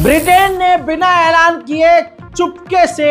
Britain ने बिना ऐलान किए चुपके से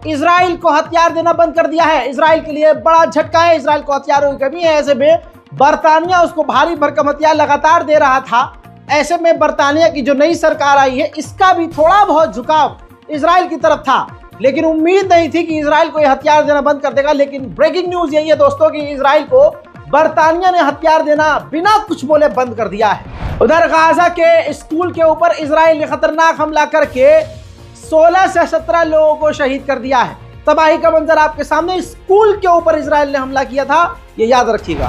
इजराइल को हथियार देना बंद कर दिया है। इजराइल के लिए बड़ा झटका है। इजराइल को हथियारों की कमी है। ऐसे में बरतानिया उसको भारी भरकम हथियार लगातार दे रहा था। ऐसे में बरतानिया की जो नई सरकार आई है, इसका भी थोड़ा बहुत झुकाव इजराइल की तरफ था, लेकिन उम्मीद नहीं थी कि इजराइल को यह हथियार देना बंद कर देगा। लेकिन ब्रेकिंग न्यूज यही है दोस्तों कि इजराइल को बरतानिया ने हथियार देना बिना कुछ बोले बंद कर दिया है। उधर गाजा के स्कूल के ऊपर इजराइल ने खतरनाक हमला करके 16 से 17 लोगों को शहीद कर दिया है। तबाही का मंजर आपके सामने। स्कूल के ऊपर इजराइल ने हमला किया था, ये याद रखिएगा।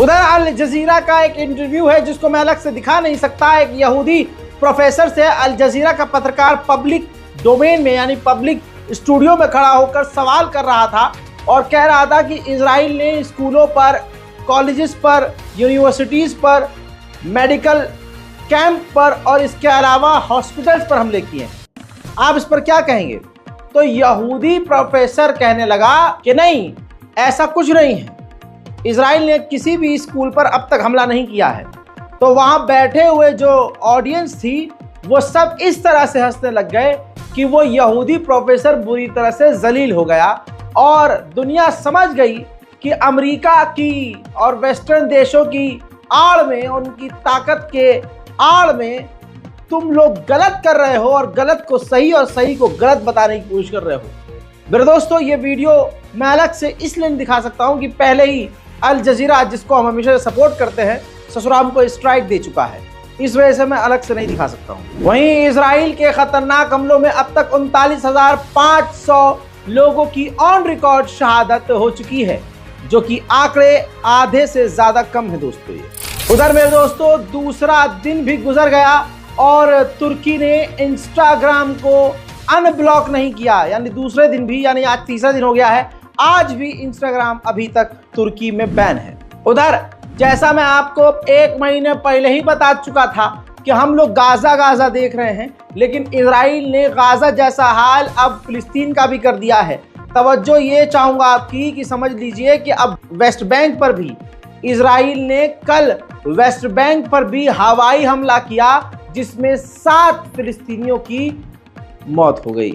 उधर अल जजीरा का एक इंटरव्यू है जिसको मैं अलग से दिखा नहीं सकता। एक यहूदी प्रोफेसर से अल जजीरा का पत्रकार पब्लिक डोमेन में यानी पब्लिक स्टूडियो में खड़ा होकर सवाल कर रहा था और कह रहा था कि इजराइल ने स्कूलों पर, कॉलेजेस पर, यूनिवर्सिटीज़ पर, मेडिकल कैंप पर और इसके अलावा हॉस्पिटल्स पर हमले किए। आप इस पर क्या कहेंगे? तो यहूदी प्रोफेसर कहने लगा कि नहीं, ऐसा कुछ नहीं है, इजराइल ने किसी भी स्कूल पर अब तक हमला नहीं किया है। तो वहां बैठे हुए जो ऑडियंस थी वो सब इस तरह से हंसने लग गए कि वो यहूदी प्रोफेसर बुरी तरह से जलील हो गया और दुनिया समझ गई कि अमेरिका की और वेस्टर्न देशों की आड़ में, उनकी ताकत के आड़ में तुम लोग गलत कर रहे हो और गलत को सही और सही को गलत बताने की कोशिश कर रहे हो। मेरे दोस्तों, ये वीडियो मैं अलग से इसलिए नहीं दिखा सकता हूं कि पहले ही अल जजीरा, जिसको हम हमेशा सपोर्ट करते हैं, ससुराल को स्ट्राइक दे चुका है। इस वजह से मैं अलग से नहीं दिखा सकता हूं। वहीं इजराइल के खतरनाक हमलों में अब तक 39,500 लोगों की ऑन रिकॉर्ड शहादत हो चुकी है, जो कि आंकड़े आधे से ज्यादा कम है दोस्तों। ये उधर मेरे दोस्तों दूसरा दिन भी गुजर गया और तुर्की ने इंस्टाग्राम को अनब्लॉक नहीं किया, यानी दूसरे दिन भी, यानी आज तीसरा दिन हो गया है, आज भी इंस्टाग्राम अभी तक तुर्की में बैन है। उधर जैसा मैं आपको 1 महीने पहले ही बता चुका था कि हम लोग गाजा देख रहे हैं, लेकिन इजराइल ने गाजा जैसा हाल अब फिलिस्तीन का भी कर दिया है। तवज्जो ये चाहूँगा आपकी कि समझ लीजिए कि अब वेस्ट बैंक पर भी इजराइल ने कल वेस्ट बैंक पर भी हवाई हमला किया, जिसमें 7 फिलिस्तीनियों की मौत हो गई।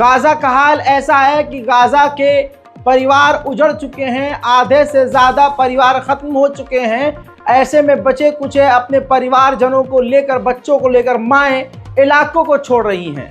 गाजा का हाल ऐसा है कि गाजा के परिवार उजड़ चुके हैं, आधे से ज्यादा परिवार खत्म हो चुके हैं। ऐसे में बचे कुचे अपने परिवारजनों को लेकर, बच्चों को लेकर माएं इलाकों को छोड़ रही हैं।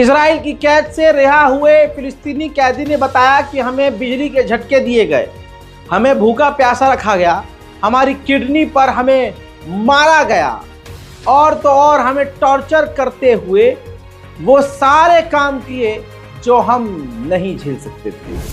इजराइल की कैद से रिहा हुए फिलिस्तीनी कैदी ने बताया कि हमें बिजली के झटके दिए गए, हमें भूखा प्यासा रखा गया, हमारी किडनी पर हमें मारा गया और तो और हमें टॉर्चर करते हुए वो सारे काम किए जो हम नहीं झेल सकते थे।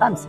5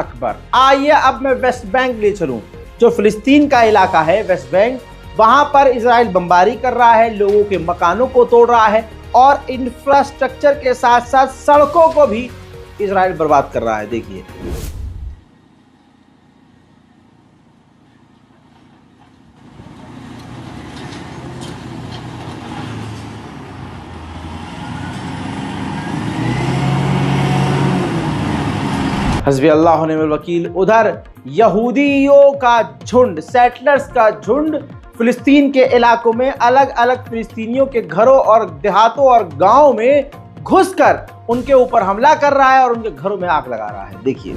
अकबर। आइए अब मैं वेस्ट बैंक ले चलूं, जो फिलिस्तीन का इलाका है वेस्ट बैंक। वहां पर इजराइल बमबारी कर रहा है, लोगों के मकानों को तोड़ रहा है और इंफ्रास्ट्रक्चर के साथ साथ सड़कों को भी इजराइल बर्बाद कर रहा है। देखिए हस्बी अल्लाह निअल वकील। उधर यहूदियों का झुंड, सेटलर्स का झुंड फिलिस्तीन के इलाकों में अलग अलग फिलिस्तीनियों के घरों और देहातों और गांवों में घुसकर उनके ऊपर हमला कर रहा है और उनके घरों में आग लगा रहा है। देखिए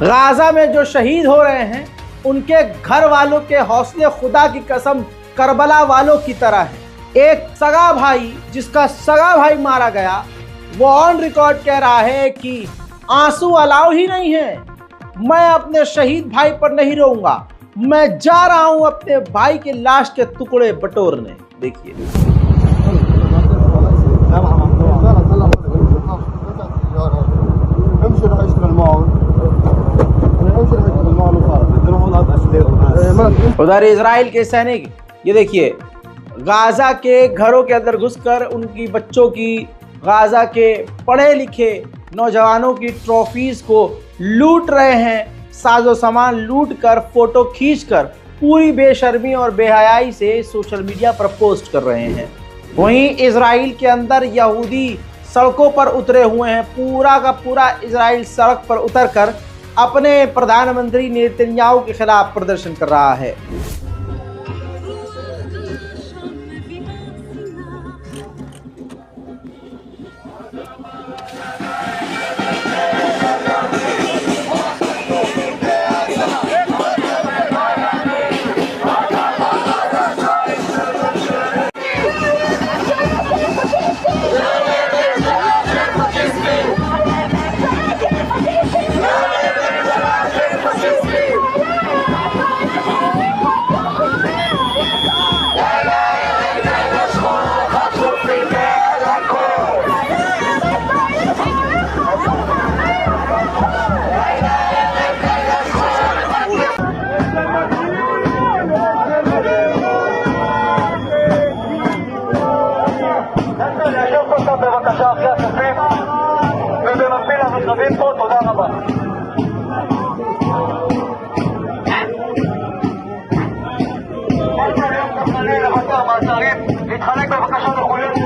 गाजा में जो शहीद हो रहे हैं उनके घर वालों के हौसले खुदा की कसम करबला वालों की तरह है। एक सगा भाई, जिसका सगा भाई मारा गया, वो ऑन रिकॉर्ड कह रहा है कि आंसू अलाउ ही नहीं है, मैं अपने शहीद भाई पर नहीं रोऊंगा, मैं जा रहा हूं अपने भाई के लाश के टुकड़े बटोरने। देखिए उधर इजराइल के सैनिक, ये देखिए, गाजा के घरों के अंदर घुसकर उनकी बच्चों की, गाजा के पढ़े लिखे नौजवानों की ट्रॉफीज को लूट रहे हैं, साजो सामान लूट कर, फोटो खींचकर पूरी बेशर्मी और बेहयाई से सोशल मीडिया पर पोस्ट कर रहे हैं। वहीं इजराइल के अंदर यहूदी सड़कों पर उतरे हुए हैं। पूरा का पूरा इजराइल सड़क पर उतरकर अपने प्रधानमंत्री नेतन्याहू के खिलाफ प्रदर्शन कर रहा है। בבקשה אחרי הצופים, ובמקביל המתרבים פה, תודה רבה. כל היום תכנני לבצע מעצרים, להתחלק בבקשה לחוליות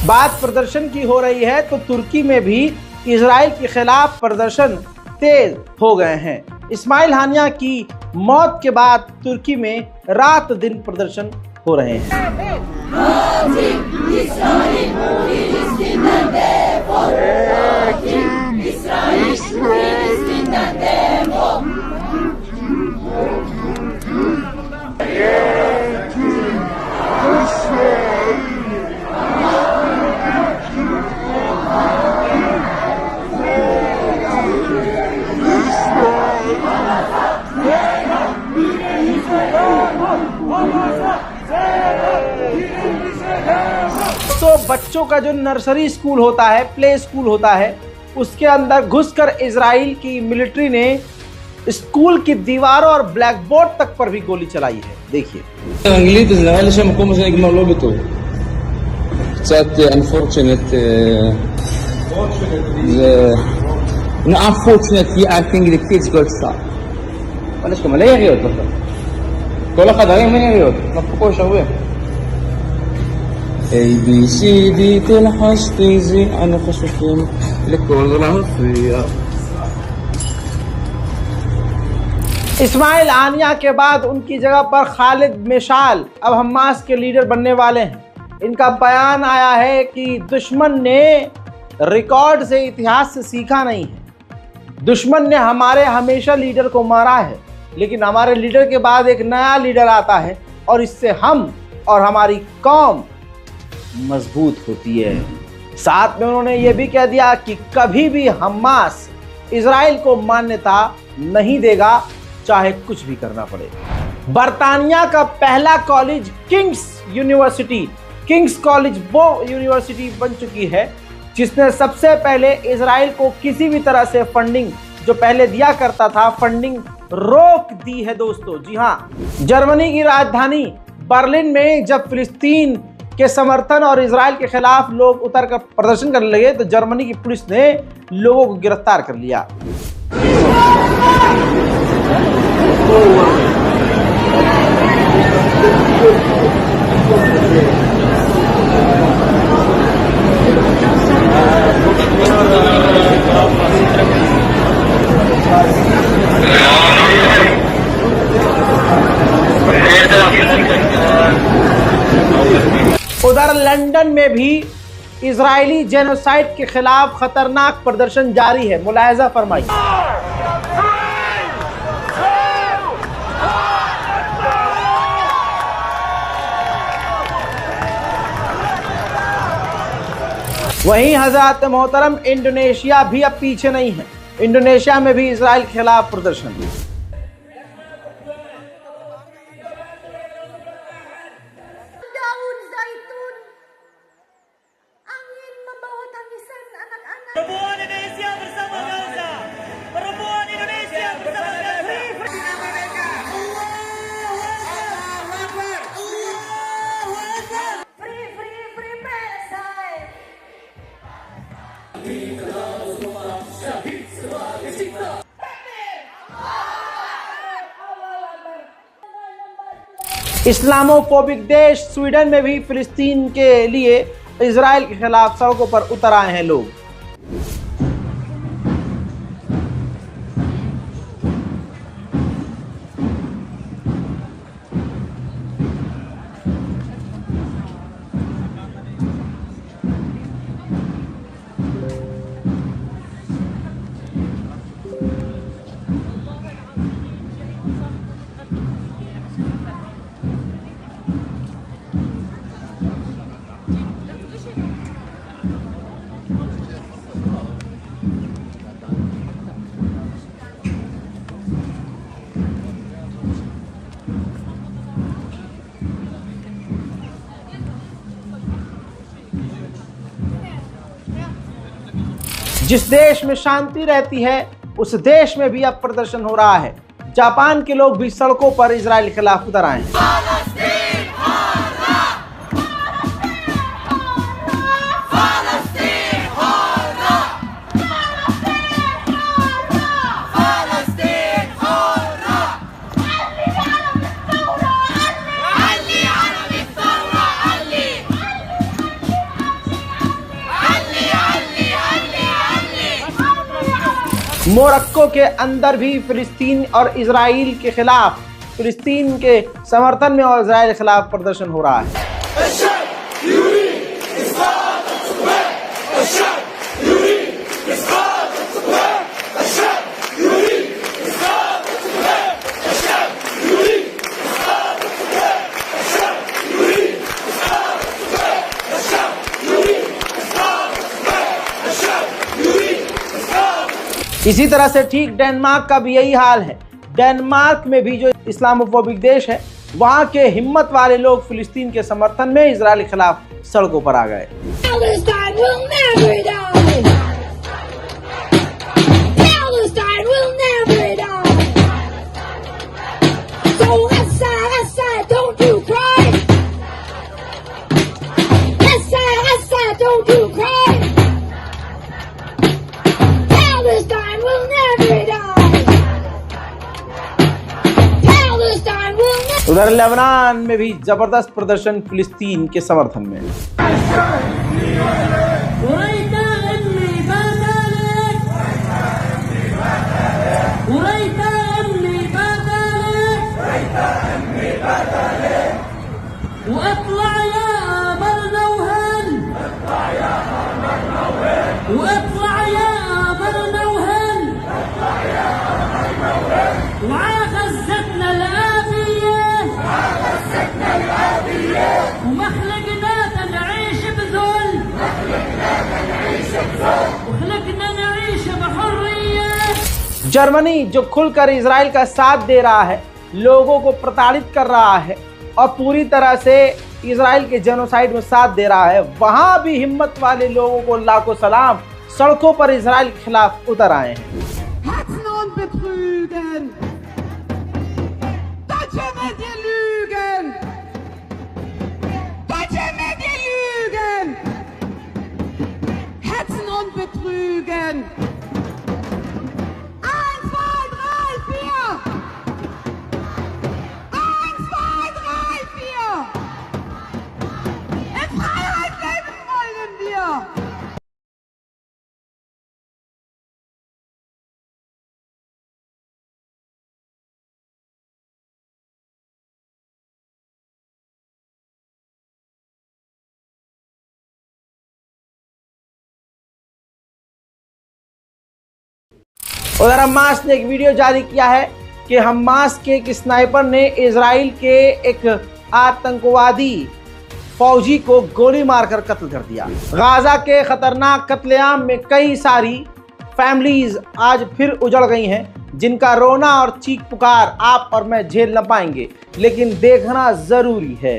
बात प्रदर्शन की हो रही है तो तुर्की में भी इजराइल के खिलाफ प्रदर्शन तेज हो गए हैं। इस्माइल हानिया की मौत के बाद तुर्की में रात दिन प्रदर्शन हो रहे हैं। तो बच्चों का जो नर्सरी स्कूल होता है, प्ले स्कूल होता है, उसके अंदर घुसकर इजराइल की मिलिट्री ने स्कूल की दीवारों और ब्लैक बोर्ड तक पर भी गोली चलाई है। देखिए האנגלית זה נראה לי שהמקום הזה נגמר לא בטוב. קצת unfortunate. זה unfortunate. I think the kids got shot. אבל יש גם מלא יריות בכלל. כל החדרים אין יריות. פה יש הרבה. A, B, C, D, תלחש תיזי, אנו חשופים לכל להפריע. Ismail हानिया के बाद उनकी जगह पर खालिद मिशाल अब हमास के लीडर बनने वाले हैं। इनका बयान आया है कि दुश्मन ने रिकॉर्ड से, इतिहास से सीखा नहीं है। दुश्मन ने हमारे हमेशा लीडर को मारा है, लेकिन हमारे लीडर के बाद एक नया लीडर आता है और इससे हम और हमारी कौम मजबूत होती है। साथ में उन्होंने ये भी कह दिया कि कभी भी हमास इजराइल को मान्यता नहीं देगा, चाहे कुछ भी करना पड़े। बर्तानिया का पहला कॉलेज किंग्स कॉलेज वो यूनिवर्सिटी बन चुकी है जिसने सबसे पहले इजराइल को किसी भी तरह से फंडिंग जो पहले दिया करता था, फंडिंग रोक दी है दोस्तों। जी हाँ, जर्मनी की राजधानी बर्लिन में जब फिलिस्तीन के समर्थन और इजराइल के खिलाफ लोग उतरकर प्रदर्शन करने लगे तो जर्मनी की पुलिस ने लोगों को गिरफ्तार कर लिया। उधर लंदन में भी इजरायली जेनोसाइड के खिलाफ खतरनाक प्रदर्शन जारी है। मुलाहिजा फरमाइए। वहीं हजरत मोहतरम इंडोनेशिया भी अब पीछे नहीं है। इंडोनेशिया में भी इजराइल के खिलाफ प्रदर्शन। इस्लामोफोबिक देश स्वीडन में भी फिलिस्तीन के लिए इजराइल के खिलाफ सड़कों पर उतर आए हैं लोग। जिस देश में शांति रहती है उस देश में भी अब प्रदर्शन हो रहा है। जापान के लोग भी सड़कों पर इजराइल के खिलाफ उतर आए हैं। मोरक्को के अंदर भी फिलिस्तीन और इजराइल के खिलाफ, फिलिस्तीन के समर्थन में और इजराइल के खिलाफ प्रदर्शन हो रहा है। इसी तरह से ठीक डेनमार्क का भी यही हाल है। डेनमार्क में भी जो इस्लामोफोबिक देश है, वहां के हिम्मत वाले लोग फिलिस्तीन के समर्थन में इजराइल के खिलाफ सड़कों पर आ गए। उधर लेबनान में भी जबरदस्त प्रदर्शन फिलिस्तीन के समर्थन में। जर्मनी जो खुलकर इजराइल का साथ दे रहा है, लोगों को प्रताड़ित कर रहा है और पूरी तरह से इजराइल के जेनोसाइड में साथ दे रहा है, वहां भी हिम्मत वाले लोगों को लाखों सलाम, सड़कों पर इजराइल के खिलाफ उतर आए हैं। उधर हमास ने एक वीडियो जारी किया है कि हमास के एक स्नाइपर ने इजराइल के एक आतंकवादी फौजी को गोली मारकर कत्ल कर दिया। गाजा के खतरनाक कत्लेआम में कई सारी फैमिलीज आज फिर उजड़ गई हैं, जिनका रोना और चीख पुकार आप और मैं झेल न पाएंगे, लेकिन देखना जरूरी है।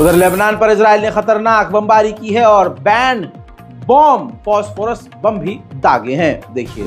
उधर लेबनान पर इजराइल ने खतरनाक बमबारी की है और बैन बॉम्ब फॉस्फोरस बम भी दागे हैं। देखिए।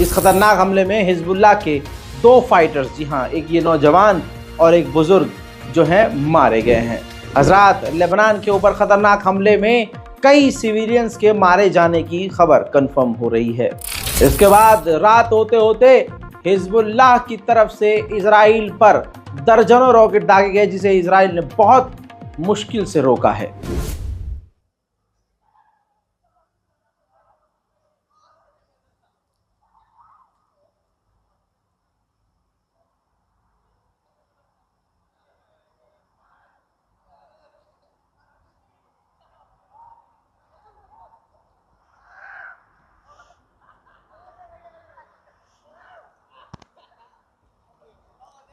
इस खतरनाक हमले में हिजबुल्लाह के 2 फाइटर्स, जी हाँ, एक ये नौजवान और एक बुजुर्ग जो हैं मारे गए हैं। हजरात, लेबनान के ऊपर खतरनाक हमले में कई सिविलियंस के मारे जाने की खबर कंफर्म हो रही है। इसके बाद रात होते होते हिजबुल्लाह की तरफ से इजराइल पर दर्जनों रॉकेट दागे गए, जिसे इजराइल ने बहुत मुश्किल से रोका है।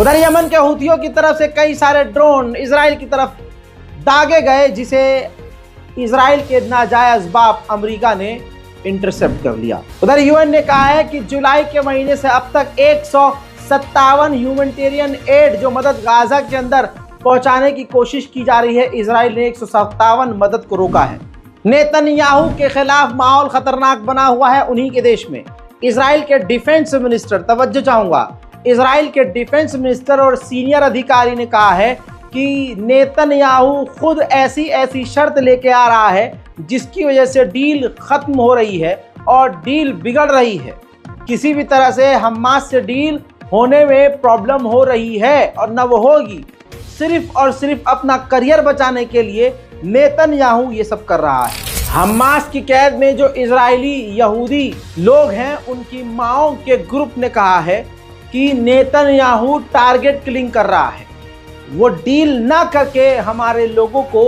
उधर यमन के हूथियों की तरफ से कई सारे ड्रोन इजराइल की तरफ दागे गए, जिसे इजराइल के नाजायज बाप अमेरिका ने इंटरसेप्ट कर लिया। उधर यूएन ने कहा है कि जुलाई के महीने से अब तक 157 ह्यूमैनिटेरियन एड जो मदद गाजा के अंदर पहुंचाने की कोशिश की जा रही है, इजराइल ने 157 मदद को रोका है। नेतन्याहू के खिलाफ माहौल खतरनाक बना हुआ है उन्हीं के देश में। इजराइल के डिफेंस मिनिस्टर, तवज्जो चाहूंगा, इजराइल के डिफेंस मिनिस्टर और सीनियर अधिकारी ने कहा है कि नेतन्याहू खुद ऐसी शर्त लेके आ रहा है जिसकी वजह से डील खत्म हो रही है और डील बिगड़ रही है। किसी भी तरह से हमास से डील होने में प्रॉब्लम हो रही है और न वो होगी। सिर्फ और सिर्फ अपना करियर बचाने के लिए नेतन्याहू ये सब कर रहा है। हमास की कैद में जो इजरायली यहूदी लोग हैं, उनकी माओं के ग्रुप ने कहा है कि नेतन्याहू टारगेट किलिंग कर रहा है। वो डील ना करके हमारे लोगों को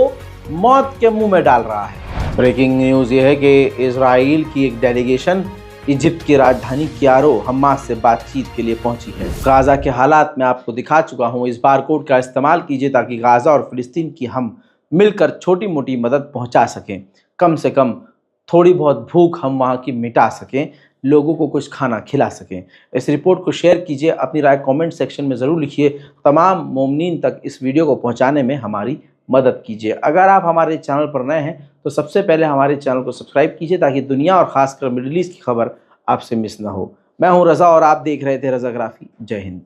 मौत के मुंह में डाल रहा है। ब्रेकिंग न्यूज़ ये है कि इजराइल की एक डेलीगेशन इजिप्ट की राजधानी कायरो हमास से बातचीत के लिए पहुंची है। गाजा के हालात में आपको दिखा चुका हूं। इस बारकोड का इस्तेमाल कीजिए ताकि गाजा और फिलिस्तीन की हम मिलकर छोटी मोटी मदद पहुंचा सकें। कम से कम थोड़ी बहुत भूख हम वहां की मिटा सकें, लोगों को कुछ खाना खिला सकें। इस रिपोर्ट को शेयर कीजिए, अपनी राय कमेंट सेक्शन में ज़रूर लिखिए। तमाम मोमिनीन तक इस वीडियो को पहुंचाने में हमारी मदद कीजिए। अगर आप हमारे चैनल पर नए हैं तो सबसे पहले हमारे चैनल को सब्सक्राइब कीजिए ताकि दुनिया और ख़ासकर मिडिल ईस्ट की खबर आपसे मिस ना हो। मैं हूं रज़ा और आप देख रहे थे रज़ाग्राफी। जय हिंद।